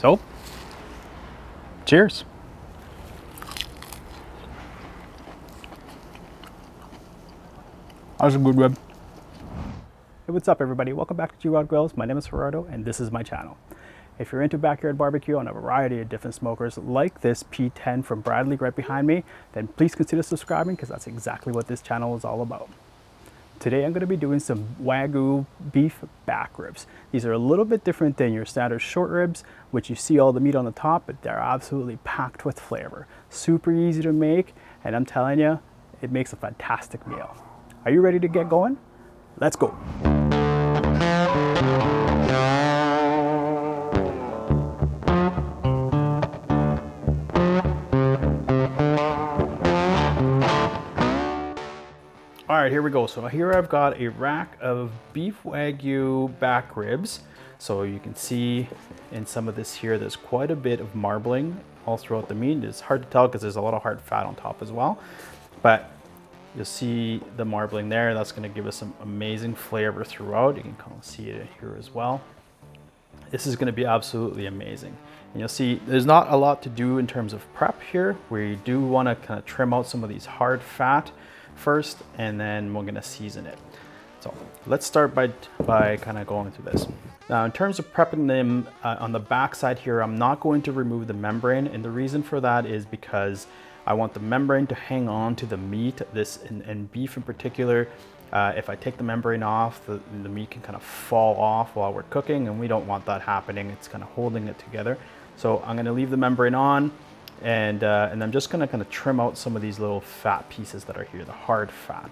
So, cheers. That was a good rib. Hey, what's up everybody? Welcome back to G-Rod Grills. My name is Gerardo and this is my channel. If you're into backyard barbecue on a variety of different smokers like this P10 from Bradley right behind me, then please consider subscribing because that's exactly what this channel is all about. Today I'm going to be doing some Wagyu beef back ribs. These are a little bit different than your standard short ribs, which you see all the meat on the top, but they're absolutely packed with flavor. Super easy to make, and I'm telling you, it makes a fantastic meal. Are you ready to get going? Let's go. All right, here we go. So here I've got a rack of beef Wagyu back ribs. So you can see in some of this here, there's quite a bit of marbling all throughout the meat. It's hard to tell because there's a lot of hard fat on top as well. But you'll see the marbling there. That's gonna give us some amazing flavor throughout. You can kind of see it here as well. This is gonna be absolutely amazing. And you'll see there's not a lot to do in terms of prep here. We do wanna kind of trim out some of these hard fat first, and then we're gonna season it. So let's start by kind of going through this. Now in terms of prepping them on the back side here, I'm not going to remove the membrane, and the reason for that is because I want the membrane to hang on to the meat, and beef in particular. If I take the membrane off, the meat can kind of fall off while we're cooking, and we don't want that happening. It's kind of holding it together. So I'm gonna leave the membrane on, and I'm just gonna kind of trim out some of these little fat pieces that are here, the hard fat.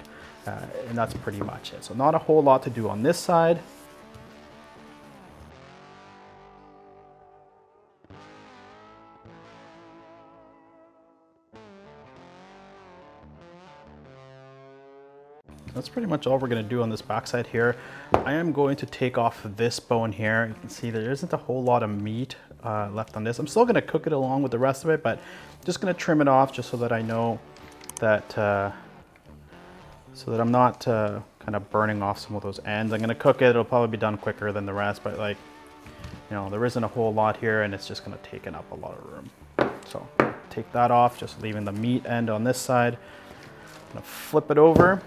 And that's pretty much it. So not a whole lot to do on this side. That's pretty much all we're going to do on this backside here. I am going to take off this bone here. You can see there isn't a whole lot of meat left on this. I'm still going to cook it along with the rest of it, but just going to trim it off just so that I know that, so that I'm not kind of burning off some of those ends. I'm going to cook it. It'll probably be done quicker than the rest, but like, you know, there isn't a whole lot here and it's just going to take up a lot of room. So take that off, just leaving the meat end on this side. I'm going to flip it over.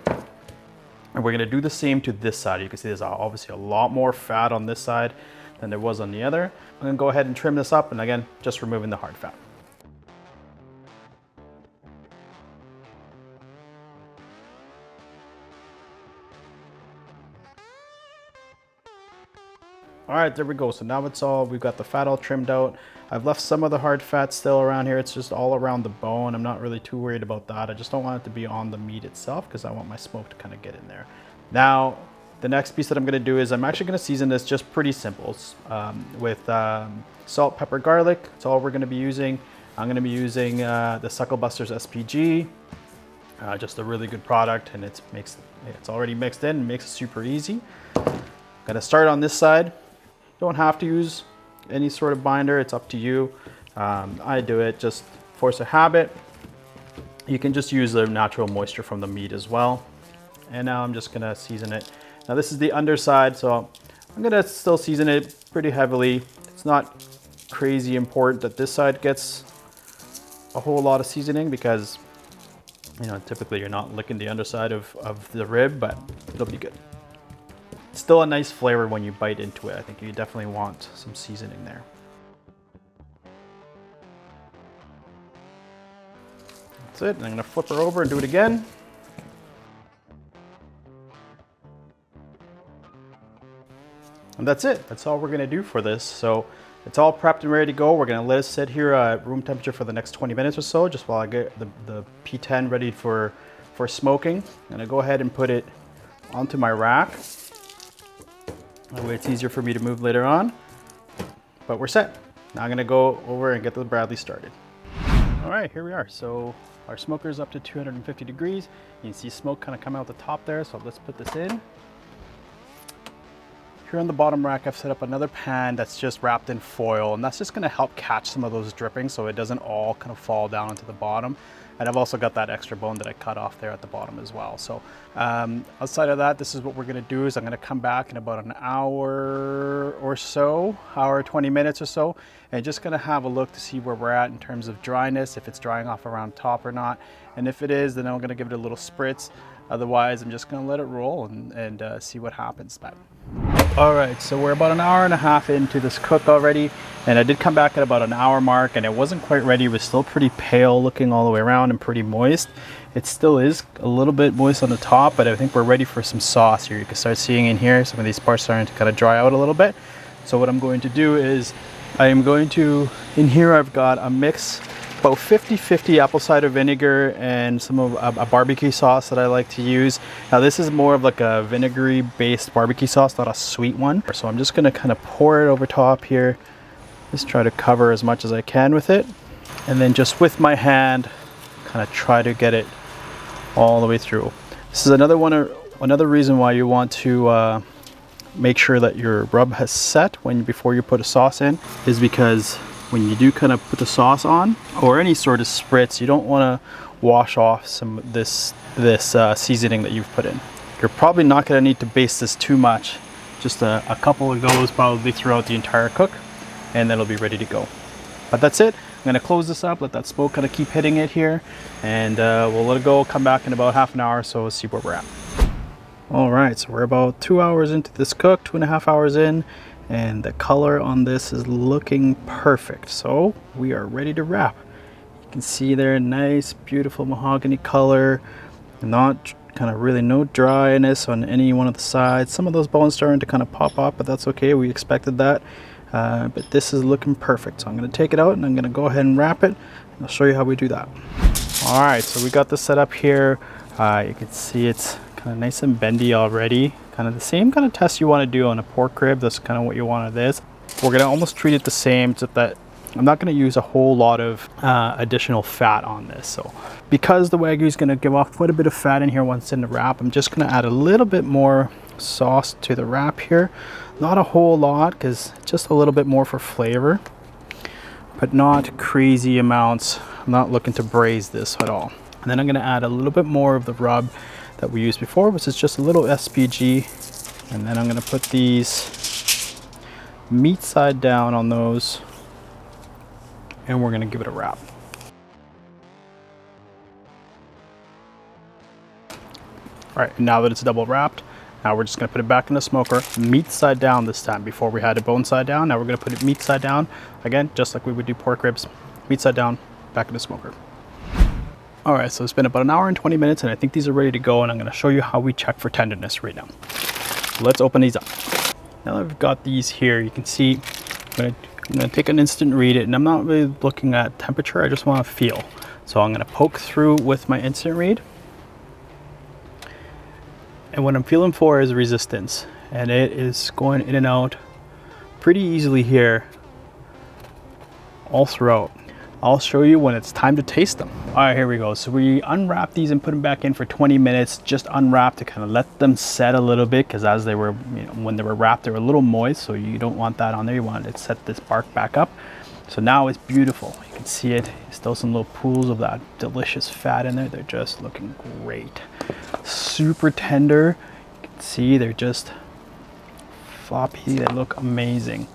And we're gonna do the same to this side. You can see there's obviously a lot more fat on this side than there was on the other. I'm gonna go ahead and trim this up, and again, just removing the hard fat. All right, there we go. So now it's all, we've got the fat all trimmed out. I've left some of the hard fat still around here. It's just all around the bone. I'm not really too worried about that. I just don't want it to be on the meat itself because I want my smoke to kind of get in there. Now, the next piece that I'm gonna do is I'm actually gonna season this just pretty simple with salt, pepper, garlic. That's all we're gonna be using. I'm gonna be using the Suckle Busters SPG. Just a really good product, and it's already mixed in and makes it super easy. Gonna start on this side. Don't have to use any sort of binder, it's up to you. I do it just force a habit. You can just use the natural moisture from the meat as well. And now I'm just gonna season it. Now this is the underside, so I'm gonna still season it pretty heavily. It's not crazy important that this side gets a whole lot of seasoning because, you know, typically you're not licking the underside of the rib, but it'll be good. Still a nice flavor when you bite into it. I think you definitely want some seasoning there. That's it. And I'm gonna flip her over and do it again. And that's it. That's all we're gonna do for this. So it's all prepped and ready to go. We're gonna let it sit here at room temperature for the next 20 minutes or so, just while I get the P10 ready for smoking. I'm gonna go ahead and put it onto my rack. That way it's easier for me to move later on, but we're set. Now I'm gonna go over and get the Bradley started. All right, here we are. So our smoker is up to 250 degrees. You can see smoke kind of come out the top there, so let's put this in. Here on the bottom rack, I've set up another pan that's just wrapped in foil, and that's just gonna help catch some of those drippings so it doesn't all kind of fall down into the bottom. And I've also got that extra bone that I cut off there at the bottom as well. So outside of that, this is what we're gonna do is I'm gonna come back in about an hour or so, hour, 20 minutes or so, and just gonna have a look to see where we're at in terms of dryness, if it's drying off around top or not. And if it is, then I'm gonna give it a little spritz. Otherwise, I'm just gonna let it roll and see what happens. All right, so we're about an hour and a half into this cook already, and I did come back at about an hour mark, and it wasn't quite ready. It was still pretty pale looking all the way around and pretty moist. It still is a little bit moist on the top, but I think we're ready for some sauce here. You can start seeing in here, some of these parts starting to kind of dry out a little bit. So what I'm going to do is I am going to, in here I've got a mix, about 50-50 apple cider vinegar and some of a barbecue sauce that I like to use. Now this is more of like a vinegary based barbecue sauce, not a sweet one. So I'm just gonna kind of pour it over top here. Just try to cover as much as I can with it. And then just with my hand, kind of try to get it all the way through. This is another reason why you want to make sure that your rub has set before you put a sauce in, is because when you do kind of put the sauce on or any sort of spritz, you don't want to wash off some of this seasoning that you've put in. You're probably not going to need to baste this too much. Just a couple of goes probably throughout the entire cook, and then it'll be ready to go. But that's it. I'm going to close this up, let that smoke kind of keep hitting it here, and we'll let it go. Come back in about half an hour or so, see where we're at. All right, so we're about 2 hours into this cook, 2.5 hours in, and the color on this is looking perfect. So we are ready to wrap. You can see there, nice, beautiful mahogany color, not kind of really no dryness on any one of the sides. Some of those bones starting to kind of pop up, but that's okay. We expected that. But this is looking perfect. So I'm going to take it out and I'm going to go ahead and wrap it. And I'll show you how we do that. All right, so we got this set up here. You can see it's kind of nice and bendy already. Kind of the same kind of test you want to do on a pork rib. That's kind of what you want of this. We're going to almost treat it the same, except that I'm not going to use a whole lot of additional fat on this. So because the Wagyu is going to give off quite a bit of fat in here once in the wrap, I'm just going to add a little bit more sauce to the wrap here. Not a whole lot, because just a little bit more for flavor, but not crazy amounts. I'm not looking to braise this at all. And then I'm going to add a little bit more of the rub that we used before, which is just a little SPG. And then I'm going to put these meat side down on those, and we're going to give it a wrap. All right, now that it's double wrapped, now we're just going to put it back in the smoker, meat side down this time. Before we had it bone side down, now we're going to put it meat side down again, just like we would do pork ribs. Meat side down, back in the smoker. All right, so it's been about an hour and 20 minutes, and I think these are ready to go, and I'm going to show you how we check for tenderness right now. So let's open these up. Now that I've got these here, you can see I'm going to take an instant read it, and I'm not really looking at temperature, I just want to feel. So I'm going to poke through with my instant read, and what I'm feeling for is resistance, and it is going in and out pretty easily here all throughout. I'll show you when it's time to taste them. All right, here we go. So we unwrap these and put them back in for 20 minutes, just unwrap to kind of let them set a little bit, because as they were, when they were wrapped, they were a little moist, so you don't want that on there. You want to set this bark back up. So now it's beautiful. You can see it. Still some little pools of that delicious fat in there. They're just looking great. Super tender. You can see they're just floppy. They look amazing.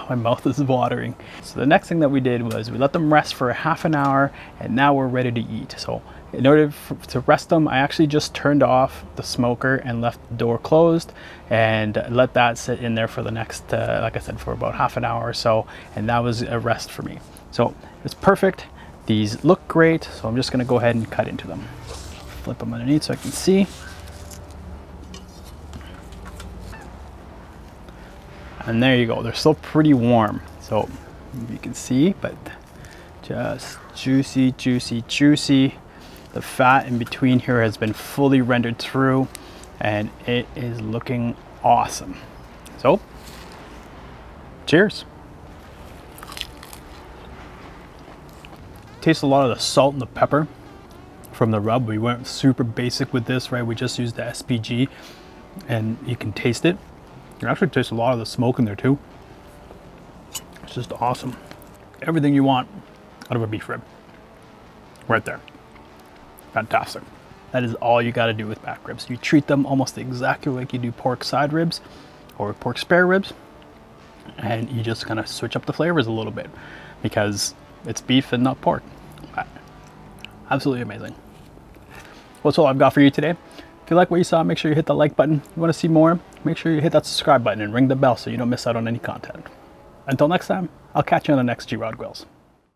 My mouth is watering. So the next thing that we did was we let them rest for half an hour, and now we're ready to eat. So in order to rest them, I actually just turned off the smoker and left the door closed and let that sit in there for the next, like I said, for about half an hour or so. And that was a rest for me. So it's perfect. These look great. So I'm just gonna go ahead and cut into them. Flip them underneath so I can see. And there you go, they're still pretty warm. So you can see, but just juicy, juicy, juicy. The fat in between here has been fully rendered through, and it is looking awesome. So, cheers. Taste a lot of the salt and the pepper from the rub. We went super basic with this, right? We just used the SPG, and you can taste it. You can actually taste a lot of the smoke in there too. It's just awesome. Everything you want out of a beef rib. right there. Fantastic. That is all you got to do with back ribs. You treat them almost exactly like you do pork side ribs or pork spare ribs, and you just kind of switch up the flavors a little bit because it's beef and not pork. Absolutely amazing. Well, that's all I've got for you today. If you like what you saw, make sure you hit the like button. If you want to see more, make sure you hit that subscribe button and ring the bell so you don't miss out on any content. Until next time, I'll catch you on the next G-Rod Grills.